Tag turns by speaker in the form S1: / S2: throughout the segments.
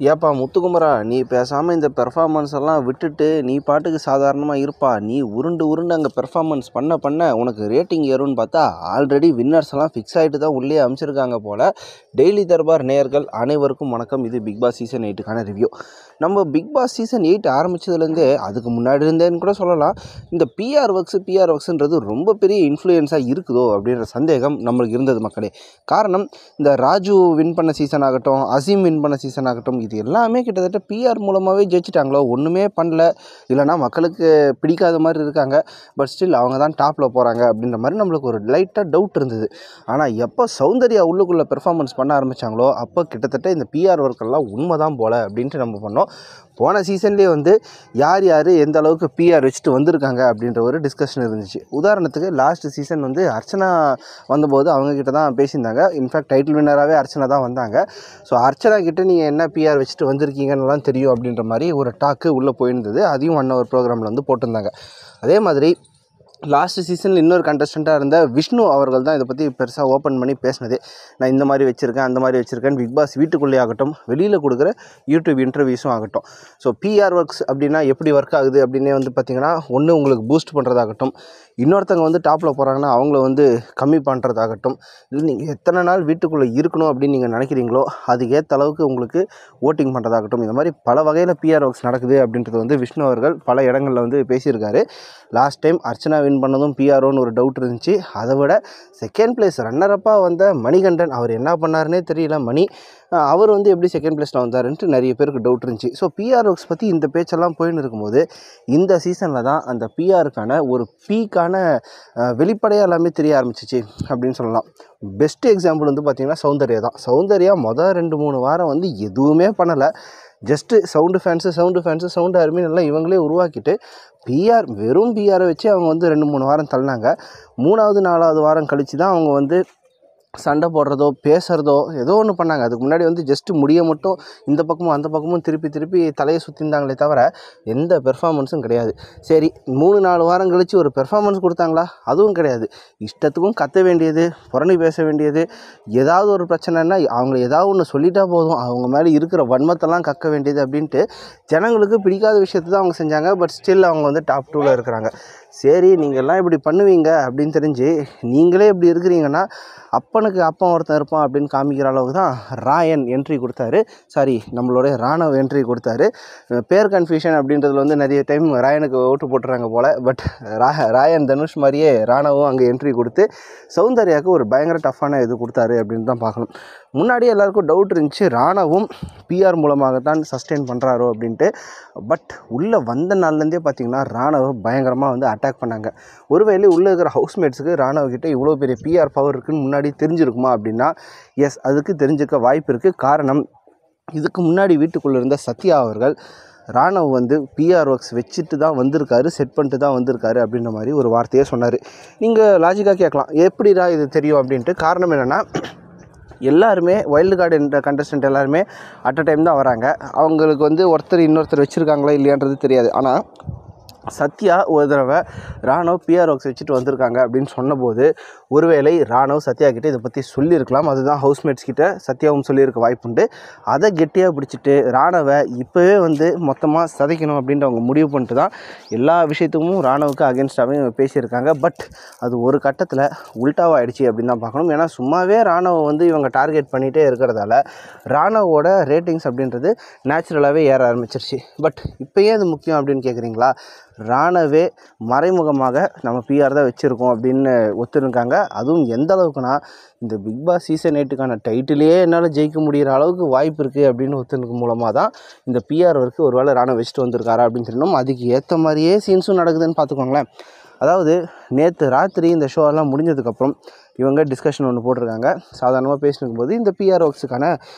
S1: ஏப்பா முத்துக்குமரா, நீ பேசாமல் இந்த பெர்ஃபார்மன்ஸ் எல்லாம் விட்டுட்டு நீ பாட்டுக்கு சாதாரணமாக இருப்பா. நீ உருண்டு உருண்டு அங்கே பெர்ஃபார்மன்ஸ் பண்ண உனக்கு ரேட்டிங் ஏறும்னு பார்த்தா ஆல்ரெடி வின்னர்ஸ் எல்லாம் ஃபிக்ஸ் ஆகிட்டு தான் உள்ளே அமைச்சிருக்காங்க போல். டெய்லி தர்பார் நேயர்கள் அனைவருக்கும் வணக்கம். இது பிக் பாஸ் சீசன் 8க்கான ரிவ்யூ. நம்ம பிக் பாஸ் சீசன் 8 ஆரம்பித்ததுலேருந்தே, அதுக்கு முன்னாடி இருந்தேன்னு கூட சொல்லலாம், இந்த பிஆர் ஒர்க்ஸுன்றது ரொம்ப பெரிய இன்ஃப்ளூயன்ஸாக இருக்குதோ அப்படின்ற சந்தேகம் நம்மளுக்கு இருந்தது மக்களே. காரணம், இந்த ராஜு வின் பண்ண சீசன் ஆகட்டும், அசீம் வின் பண்ண சீசன் ஆகட்டும், இது எல்லாமே கிட்டத்தட்ட பிஆர் மூலமாகவே ஜெயிச்சிட்டாங்களோ, ஒன்றுமே பண்ணல, இல்லைனா மக்களுக்கு பிடிக்காத மாதிரி இருக்காங்க, பட் ஸ்டில் அவங்க தான் டாப்பில் போகிறாங்க அப்படின்ற மாதிரி நம்மளுக்கு ஒரு லைட்டாக டவுட் இருந்தது. ஆனால் எப்போ சௌந்தர்யா உள்ளுக்குள்ளே பெர்ஃபார்மன்ஸ் பண்ண ஆரம்பித்தாங்களோ அப்போ கிட்டத்தட்ட இந்த பிஆர் ஒர்க்கெல்லாம் உண்மை தான் போல் அப்படின்ட்டு நம்ம பண்ணோம். போன சீசன்லேயே வந்து யார் எந்த அளவுக்கு பிஆர் வச்சுட்டு வந்திருக்காங்க அப்படின்ற ஒரு டிஸ்கஷன் இருந்துச்சு. உதாரணத்துக்கு லாஸ்ட் சீசன் வந்து அர்ச்சனா வந்தபோது அவங்கக்கிட்ட தான் பேசியிருந்தாங்க. இன்ஃபேக்ட் டைட்டில் வின்னராகவே அர்ச்சனா தான் வந்தாங்க. ஸோ அர்ச்சனா கிட்டே நீங்கள் என்ன பிஆர் வச்சுட்டு வந்திருக்கீங்கன்னெலாம் தெரியும் அப்படின்ற மாதிரி ஒரு டாக்கு உள்ளே போயிருந்தது. அதையும் 1 hour ப்ரோக்ராமில் வந்து போட்டிருந்தாங்க. அதே மாதிரி லாஸ்ட் சீசனில் இன்னொரு கண்டஸ்டண்ட்டாக இருந்த விஷ்ணு அவர்கள் தான் இதை பற்றி பெருசாக ஓப்பன் பண்ணி பேசினதே. நான் இந்த மாதிரி வச்சுருக்கேன், அந்த மாதிரி வச்சுருக்கேன், பிக் பாஸ் வீட்டுக்குள்ளே ஆகட்டும், வெளியில் கொடுக்குற யூடியூப் இன்டர்வியூஸும் ஆகட்டும். ஸோ பிஆர் ஒர்க்ஸ் அப்படின்னா எப்படி ஒர்க் ஆகுது அப்படின்னே வந்து பார்த்திங்கன்னா, ஒன்று உங்களுக்கு பூஸ்ட் பண்ணுறதாகட்டும், இன்னொருத்தவங்க வந்து டாப்பில் போகிறாங்கன்னா அவங்கள வந்து கம்மி பண்ணுறதாகட்டும், இல்லை நீங்கள் எத்தனை நாள் வீட்டுக்குள்ளே இருக்கணும் அப்படின்னு நீங்கள் நினைக்கிறீங்களோ அதுக்கேற்ற அளவுக்கு உங்களுக்கு ஓட்டிங் பண்ணுறதாகட்டும், இந்த மாதிரி பல வகையில் பிஆர் ஒர்க்ஸ் நடக்குது அப்படின்றது வந்து விஷ்ணு அவர்கள் பல இடங்களில் வந்து பேசியிருக்காரு. லாஸ்ட் டைம் அர்ச்சனா வின் பண்ணதும் பிஆர்ஓன்னு ஒரு டவுட் இருந்துச்சு. அதை விட செகண்ட் பிளேஸ் ரன்னரப்பாக வந்த மணிகண்டன், அவர் என்ன பண்ணாருன்னே தெரியல. அவர் வந்து எப்படி செகண்ட் பிளேஸில் வந்தாருன்ட்டு நிறைய பேருக்கு டவுட் இருந்துச்சு. ஸோ பிஆர் ஒர்க்ஸ் பற்றி இந்த பேச்செல்லாம் போயின்னு இருக்கும்போது இந்த சீசனில் தான் அந்த பிஆருக்கான ஒரு பீக்கான வெளிப்படையாக எல்லாமே தெரிய ஆரம்பிச்சிச்சு அப்படின்னு சொல்லலாம். பெஸ்ட் எக்ஸாம்பிள் வந்து பார்த்திங்கன்னா சௌந்தர்யா தான். சௌந்தர்யா மொதல் 2-3 வாரம் வந்து எதுவுமே பண்ணலை. ஜஸ்ட்டு சவுண்டு அருமைன்னு எல்லாம் இவங்களே உருவாக்கிட்டு வெறும் பிஆரை வச்சு அவங்க வந்து 2-3 வாரம் தள்ளினாங்க. 3வது 4வது வாரம் கழித்து தான் அவங்க வந்து சண்டை போடுறதோ பேசுகிறதோ ஏதோ ஒன்று பண்ணாங்க. அதுக்கு முன்னாடி வந்து ஜஸ்ட்டு முடிய மட்டும் இந்த பக்கமும் அந்த பக்கமும் திருப்பி தலையை சுற்றிருந்தாங்களே தவிர எந்த பெர்ஃபார்மன்ஸும் கிடையாது. சரி, 3-4 வாரம் கழித்து ஒரு பெர்ஃபார்மன்ஸ் கொடுத்தாங்களா? அதுவும் கிடையாது. இஷ்டத்துக்கும் கத்த வேண்டியது, புரணி பேச வேண்டியது, ஏதாவது ஒரு பிரச்சனைன்னா அவங்க ஏதாவது ஒன்று சொல்லிட்டா போதும், அவங்க மேலே இருக்கிற வன்மத்தெல்லாம் கக்க வேண்டியது அப்படின்ட்டு ஜனங்களுக்கு பிடிக்காத விஷயத்தை தான் அவங்க செஞ்சாங்க. பட் ஸ்டில் அவங்க வந்து டாப் 2ல் இருக்கிறாங்க. சரி, நீங்கள்லாம் இப்படி பண்ணுவீங்க அப்படின்னு தெரிஞ்சு நீங்களே இப்படி இருக்கிறீங்கன்னா அப்பனுக்கு அப்பன் ஒருத்தன் இருப்பான் அப்படின்னு காமிக்கிற அளவுக்கு தான் ராயன் என்ட்ரி கொடுத்தாரு. நம்மளுடைய ராணவ் என்ட்ரி கொடுத்தாரு. பேர் கன்ஃபியூஷன் அப்படின்றதுல வந்து நிறைய டைம் ராயனுக்கு ஓட்டு போட்டுறாங்க போல். பட் ராயன் தனுஷ் மாதிரியே ராணவும் அங்கே என்ட்ரி கொடுத்து சௌந்தர்யாவுக்கு ஒரு பயங்கர டஃப்பான இது கொடுத்தாரு அப்படின்னு தான் பார்க்கணும். முன்னாடியே எல்லாருக்கும் டவுட் இருந்துச்சு, ராணவும் பிஆர் மூலமாகத்தான் சஸ்டெயின் பண்ணுறாரோ அப்படின்ட்டு. பட் உள்ளே வந்த நாள்லேருந்தே பார்த்திங்கன்னா ராணவ பயங்கரமாக வந்து அட்டாக் பண்ணாங்க. ஒருவேளை உள்ளே இருக்கிற ஹவுஸ்மேட்ஸுக்கு ராணவகிட்ட இவ்வளோ பெரிய பிஆர் பவர் இருக்குதுன்னு முன்னாடி தெரிஞ்சிருக்குமா அப்படின்னா எஸ், அதுக்கு தெரிஞ்சுக்க வாய்ப்பு இருக்குது. காரணம், இதுக்கு முன்னாடி வீட்டுக்குள்ளே இருந்த சத்யா அவர்கள் ராணவ் வந்து பிஆர் ஒர்க்ஸ் வச்சுட்டு தான் வந்திருக்காரு, செட் பண்ணிட்டு தான் வந்திருக்காரு அப்படின்ற மாதிரி ஒரு வார்த்தையே சொன்னார். நீங்கள் லாஜிக்காக கேட்கலாம், எப்படிடா இது தெரியும் அப்படின்ட்டு. காரணம் என்னென்னா, எல்லாருமே வைல்டு கார்டு என்ற கண்டஸ்டன்ட் எல்லாருமே அட் அ டைம் தான் வராங்க. அவங்களுக்கு வந்து ஒருத்தர் இன்னொருத்தர் வச்சுருக்காங்களா இல்லையான்றது தெரியாது. ஆனால் சத்யா ஒரு தடவை ராணவ் பிஆர் ஒர்க்ஸ் வச்சுட்டு வந்திருக்காங்க அப்படின்னு சொன்னபோது ஒருவேளை ராணவ் சத்யா கிட்டே இதை பற்றி சொல்லியிருக்கலாம். அதுதான் ஹவுஸ்மேட்ஸ் கிட்ட சத்யாவும் சொல்லியிருக்க வாய்ப்புண்டு. அதை கெட்டியாக பிடிச்சிட்டு ராணவை இப்போவே வந்து மொத்தமாக சதைக்கணும் அப்படின்ட்டு அவங்க முடிவு பண்ணிட்டு தான் எல்லா விஷயத்துக்கும் ராணவுக்கு அகேன்ஸ்டாகவே பேசியிருக்காங்க. பட் அது ஒரு கட்டத்தில் உல்ட்டாவாகிடுச்சு அப்படின்னு தான் பார்க்கணும். ஏன்னா சும்மாவே ராணவை வந்து இவங்க டார்கெட் பண்ணிகிட்டே இருக்கிறதால ராணவோட ரேட்டிங்ஸ் அப்படின்றது நேச்சுரலாகவே ஏற ஆரம்பிச்சிருச்சு. பட் இப்போயே அது முக்கியம் அப்படின்னு கேட்குறீங்களா? ராணவே மறைமுகமாக நம்ம பிஆர் தான் வச்சுருக்கோம் அப்படின்னு ஒத்துருக்காங்க. அதுவும் எந்த அளவுக்குனா, இந்த பிக் பாஸ் சீசன் 8க்கான டைட்டிலே என்னால் ஜெயிக்க முடிகிற அளவுக்கு வாய்ப்பு இருக்குது அப்படின்னு ஒத்துருக்கு மூலமாக தான் இந்த பிஆர் ஒர்க்கு ஒரு வேளை ராணவ் வச்சுட்டு வந்திருக்காரா அப்படின்னு தெரியணும். அதுக்கு ஏற்ற மாதிரியே சீன்ஸும் நடக்குதுன்னு பார்த்துக்கோங்களேன். அதாவது நேற்று ராத்திரி இந்த ஷோவெல்லாம் முடிஞ்சதுக்கப்புறம் இவங்க டிஸ்கஷன் ஒன்று போட்டிருக்காங்க. சாதாரணமாக பேசினுக்கும்போது இந்த பிஆர் ஒர்க்ஸுக்கான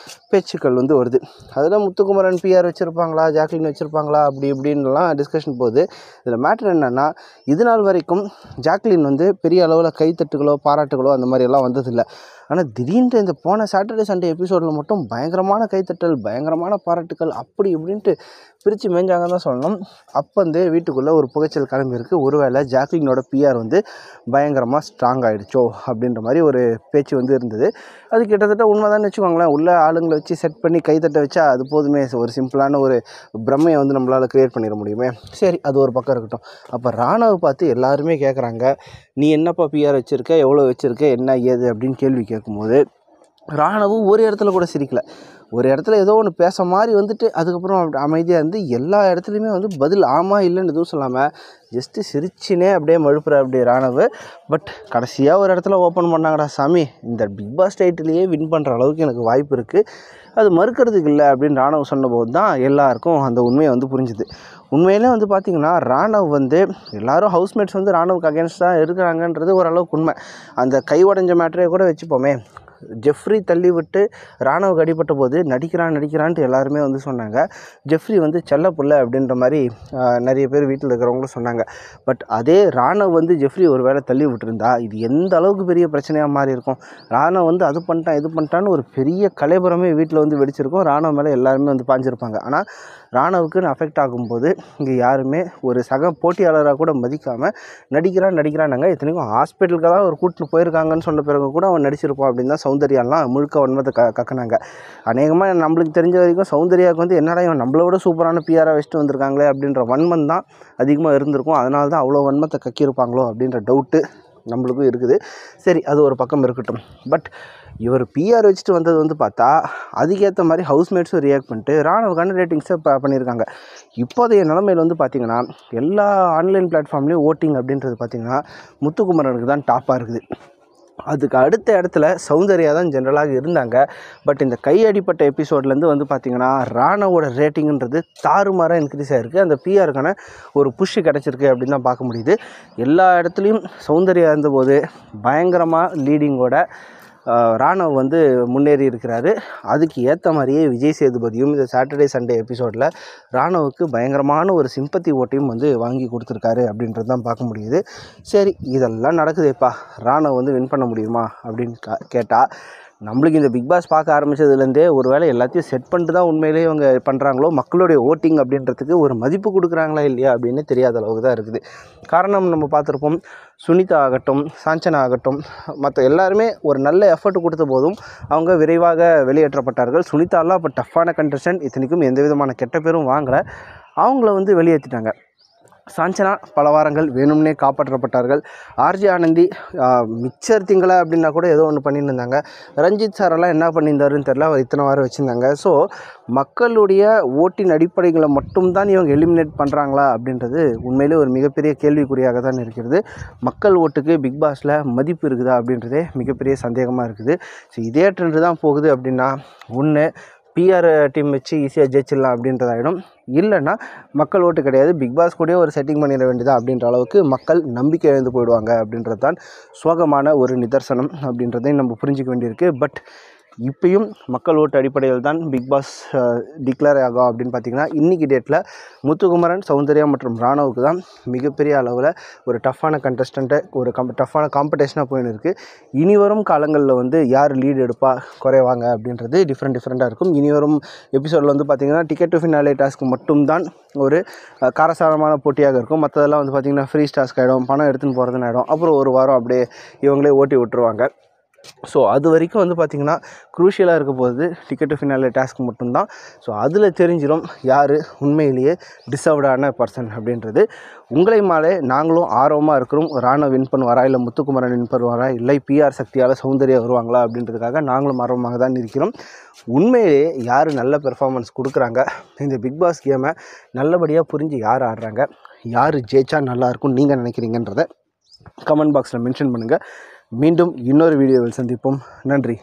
S1: பேச்சுக்கள் வந்து வருது. அதில் முத்துக்குமரன் பிஆர் வச்சுருப்பாங்களா, ஜாக்லின் வச்சுருப்பாங்களா, அப்படி இப்படின்லாம் டிஸ்கஷன் போகுது. இதில் மேட்ரு என்னென்னா, இது நாள் வரைக்கும் ஜாக்லின் வந்து பெரிய அளவில் கைத்தட்டுகளோ பாராட்டுகளோ அந்த மாதிரியெல்லாம் வந்ததில்லை. ஆனால் திடீர்னு இந்த போன சாட்டர்டே சண்டே எபிசோடில் மட்டும் பயங்கரமான கைத்தட்டல், பயங்கரமான பாராட்டுக்கள், அப்படி இப்படின்ட்டு பிரித்து மேய்ஞ்சாங்கன்னு தான் சொல்லணும். அப்போ வந்து வீட்டுக்குள்ளே ஒரு புகைச்சல் கிளம்பியிருக்கு. ஒருவேளை ஜாக்லினோட பிஆர் வந்து பயங்கரமாக ஸ்ட்ராங் ஆகிடுச்சோ அப்படின்ற மாதிரி ஒரு பேச்சு வந்து இருந்தது. அது கிட்டத்தட்ட உண்மைதான்னு வச்சுக்கோங்களேன். உள்ள ஆளுங்களை வச்சு செட் பண்ணி கைத்தட்ட வச்சா அது போதுமே, ஒரு சிம்பிளான ஒரு பிரம்மையை வந்து நம்மளால் க்ரியேட் பண்ணிட முடியுமே. சரி, அது ஒரு பக்கம் இருக்கட்டும். அப்போ ராணாவை பார்த்து எல்லாருமே கேட்குறாங்க, நீ என்னப்பா பிஆர் வச்சுருக்க, எவ்வளோ வச்சுருக்க, என்ன ஏது அப்படின்னு கேள்வி கேட்கும்போது ராணவும் ஒரு இடத்துல கூட சிரிக்கலை. ஒரு இடத்துல ஏதோ ஒன்று பேச மாதிரி வந்துட்டு அதுக்கப்புறம் அமைதியாக இருந்து எல்லா இடத்துலையுமே வந்து பதில் ஆமாம் இல்லைன்னு எதுவும் சொல்லாமல் ஜஸ்ட்டு சிரிச்சினே அப்படியே மழுப்புற அப்படியே ராணவு. பட் கடைசியாக ஒரு இடத்துல ஓப்பன் பண்ணாங்கடா சாமி, இந்த பிக் பாஸ் டைட்டிலேயே வின் பண்ணுற அளவுக்கு எனக்கு வாய்ப்பு இருக்குது, அது மறுக்கிறதுக்கு இல்லை அப்படின்னு ராணவ் சொன்னபோது தான் எல்லாருக்கும் அந்த உண்மையை வந்து புரிஞ்சுது. உண்மையிலே வந்து பார்த்திங்கன்னா ராணவ் வந்து எல்லோரும் ஹவுஸ்மேட்ஸ் வந்து ராணவுக்கு அகேன்ஸ்டாக இருக்கிறாங்கன்றது ஓரளவுக்கு உண்மை. அந்த கை உடஞ்ச மேட்டரே கூட வச்சுப்போமே, ஜெஃப்ரி தள்ளி விட்டு ராணவுக்கு அடிபட்ட போது நடிக்கிறான்ட்டு எல்லாருமே வந்து சொன்னாங்க. ஜெஃப்ரி வந்து செல்ல புள்ள அப்படின்ற மாதிரி நிறைய பேர் வீட்டில் இருக்கிறவங்களும் சொன்னாங்க. பட் அதே ராணவ் வந்து ஜெஃப்ரி ஒரு வேளை தள்ளி விட்டுருந்தா இது எந்த அளவுக்கு பெரிய பிரச்சனையாக மாறி இருக்கும். ராணவ் வந்து அது பண்ணிட்டான் இது பண்ணிட்டான்னு ஒரு பெரிய கலைபுரமே வீட்டில் வந்து வெடிச்சிருக்கும். ராணவ் மேலே எல்லாருமே வந்து பாஞ்சிருப்பாங்க. ஆனால் ராணவுக்குன்னு அஃபெக்ட் ஆகும்போது இங்கே யாருமே ஒரு சக போட்டியாளராக கூட மதிக்காமல் நடிக்கிறான்னாங்க. இத்தனைக்கும் ஹாஸ்பிட்டலுக்கு தான் ஒரு கூட்டின்னு போயிருக்காங்கன்னு சொன்ன பிறகு கூட அவன் நடிச்சிருப்பான் அப்படின்னு தான் சௌந்தர்யாலாம் முழுக்க வன்மத்தை கக்கினாங்க. அநேகமாக நம்மளுக்கு தெரிஞ்ச வரைக்கும் சௌந்தர்யாவுக்கு வந்து என்னடா இவன் நம்மளை விட சூப்பரான பிஆராக வச்சுட்டு வந்திருக்காங்களே அப்படின்ற வன்மம் தான் அதிகமாக இருந்திருக்கும். அதனால தான் அவ்வளோ வன்மத்தை கக்கியிருப்பாங்களோ அப்படின்ற டவுட்டு நம்மளுக்கும் இருக்குது. சரி, அது ஒரு பக்கம் இருக்கட்டும். பட் இவர் பிஆர் வச்சுட்டு வந்தது வந்து பார்த்தா அதுக்கேற்ற மாதிரி ஹவுஸ்மேட்ஸும் ரியாக்ட் பண்ணிட்டு ராணுவுக்கான ரேட்டிங்ஸை பண்ணியிருக்காங்க. இப்போதைய நிலைமையில் வந்து பார்த்திங்கன்னா எல்லா ஆன்லைன் பிளாட்ஃபார்ம்லேயும் ஓட்டிங் அப்படின்றது பார்த்திங்கன்னா முத்துக்குமரனுக்கு தான் டாப்பாக இருக்குது. அதுக்கு அடுத்த இடத்துல சௌந்தர்யா தான் ஜென்ரலாக இருந்தாங்க. பட் இந்த கை அடிப்பட்ட எபிசோட்லேருந்து வந்து பார்த்திங்கன்னா ராணவோட ரேட்டிங்குன்றது தாறுமாறாக இன்க்ரீஸ் ஆகிருக்கு. அந்த பிஆருக்கான ஒரு புஷ்ஷு கிடச்சிருக்கு அப்படின்னு தான் பார்க்க முடியுது. எல்லா இடத்துலையும் சௌந்தர்யா இருந்தபோது பயங்கரமாக லீடிங்கோட ராணவ் வந்து முன்னேறி இருக்கிறாரு. அதுக்கு ஏற்ற மாதிரியே விஜய் சேதுபதியும் இந்த சாட்டர்டே சண்டே எபிசோடில் ராணவுக்கு பயங்கரமான ஒரு சிம்பத்தி ஓட்டையும் வந்து வாங்கி கொடுத்துருக்காரு அப்படின்றது தான் பார்க்க முடியுது. சரி, இதெல்லாம் நடக்குதேப்பா, ராணவ் வந்து வின் பண்ண முடியுமா அப்படின்னு கேட்டால் நம்மளுக்கு இந்த பிக் பாஸ் பார்க்க ஆரம்பித்ததுலேருந்தே ஒரு வேளை எல்லாத்தையும் செட் பண்ணிட்டு தான் உண்மையிலேயே இவங்க பண்ணுறாங்களோ, மக்களுடைய ஓட்டிங் அப்படின்றதுக்கு ஒரு மதிப்பு கொடுக்குறாங்களா இல்லையா அப்படின்னு தெரியாத அளவுக்கு தான் இருக்குது. காரணம் நம்ம பார்த்துருப்போம், சுனிதா ஆகட்டும், சாஞ்சனா ஆகட்டும், மற்ற எல்லாருமே ஒரு நல்ல எஃபர்ட் கொடுத்த போதும் அவங்க விரைவாக வெளியேற்றப்பட்டார்கள். சுனிதாலாம் இப்போ டஃப்பான கண்டஸ்டன்ட், இத்தனைக்கும் எந்த விதமான கெட்ட பேரும் வாங்கலை, அவங்கள வந்து வெளியேற்றிட்டாங்க. சாஞ்சனா பல வாரங்கள் வேணும்னே காப்பாற்றப்பட்டார்கள். ஆர்ஜே ஆனந்தி மிச்சர் திங்களை அப்படின்னா கூட ஏதோ ஒன்று பண்ணிட்டு இருந்தாங்க. ரஞ்சித் சாரெல்லாம் என்ன பண்ணியிருந்தாருன்னு தெரில, அவர் இத்தனை வாரம் வச்சுருந்தாங்க. ஸோ மக்களுடைய ஓட்டின் அடிப்படைகளை மட்டும்தான் இவங்க எலிமினேட் பண்ணுறாங்களா அப்படின்றது உண்மையிலே ஒரு மிகப்பெரிய கேள்விக்குறியாக தான் இருக்கிறது. மக்கள் ஓட்டுக்கு பிக் பாஸில் மதிப்பு இருக்குதா அப்படின்றதே மிகப்பெரிய சந்தேகமாக இருக்குது. ஸோ இதே ட்ரெண்டு தான் போகுது அப்படின்னா ஒன்று பிஆர் டீம் வச்சு ஈஸியாக ஜெயிச்சிடலாம் அப்படின்றதாயிடும். இல்லைன்னா மக்கள் ஓட்டு கிடையாது, பிக் பாஸ் கூட ஒரு செட்டிங் பண்ணிட வேண்டியதா அப்படின்ற அளவுக்கு மக்கள் நம்பிக்கை இழந்து போயிடுவாங்க அப்படின்றது தான் சோகமான ஒரு நிதர்சனம் அப்படின்றதையும் நம்ம புரிஞ்சிக்க வேண்டியிருக்கு. பட் இப்பயும் மக்கள் ஓட்டு அடிப்படையில் தான் பிக் பாஸ் டிக்ளேர் ஆகும் அப்படின்னு பார்த்திங்கன்னா இன்றைக்கி டேட்டில் முத்துக்குமரன், சௌந்தர்யா மற்றும் ராணவுக்கு தான் மிகப்பெரிய அளவில் ஒரு டஃப்பான கண்டஸ்டண்ட்டை ஒரு டஃப்பான காம்படிஷனாக போயின்னு இருக்குது. இனி வரும் காலங்களில் வந்து யார் லீடு எடுப்பா குறைவாங்க அப்படின்றது டிஃப்ரெண்ட்டாக இருக்கும். இனி வரும் எபிசோடில் வந்து பார்த்திங்கன்னா டிக்கெட் டு ஃபினாலே டாஸ்க்கு மட்டும்தான் ஒரு காரசாரமான போட்டியாக இருக்கும். மற்றதெல்லாம் வந்து பார்த்திங்கன்னா ஃப்ரீ டாஸ்க் ஆகிடும், பணம் எடுத்துன்னு போகிறதுன்னு ஆகிடும். அப்புறம் ஒரு வாரம் அப்படியே இவங்களே ஓட்டி விட்டுருவாங்க. ஸோ அது வரைக்கும் வந்து பார்த்திங்கன்னா க்ரூஷியலாக இருக்க போகுது டிக்கெட் டு ஃபினாலே டாஸ்க் மட்டும்தான். ஸோ அதில் தெரிஞ்சிடும் யார் உண்மையிலேயே டிசர்வ்டான பர்சன் அப்படின்றது. உங்களை மாலே நாங்களும் ஆர்வமாக இருக்கிறோம். ராணவ் வின் பண்ணுவாரா, இல்லை முத்துக்குமரன் வின் பண்ணுவாரா, இல்லை பிஆர் சக்தியால் சௌந்தர்யா வருவாங்களா அப்படின்றதுக்காக நாங்களும் ஆர்வமாக தான் இருக்கிறோம். உண்மையிலேயே யார் நல்ல பெர்ஃபார்மன்ஸ் கொடுக்குறாங்க, இந்த பிக் பாஸ் கேமை நல்லபடியாக புரிஞ்சு யார் ஆடுறாங்க, யார் ஜெயிச்சா நல்லாயிருக்கும் நீங்கள் நினைக்கிறீங்கன்றதை கமெண்ட் பாக்ஸில் மென்ஷன் பண்ணுங்கள். மீண்டும் இன்னொரு வீடியோவில் சந்திப்போம். நன்றி.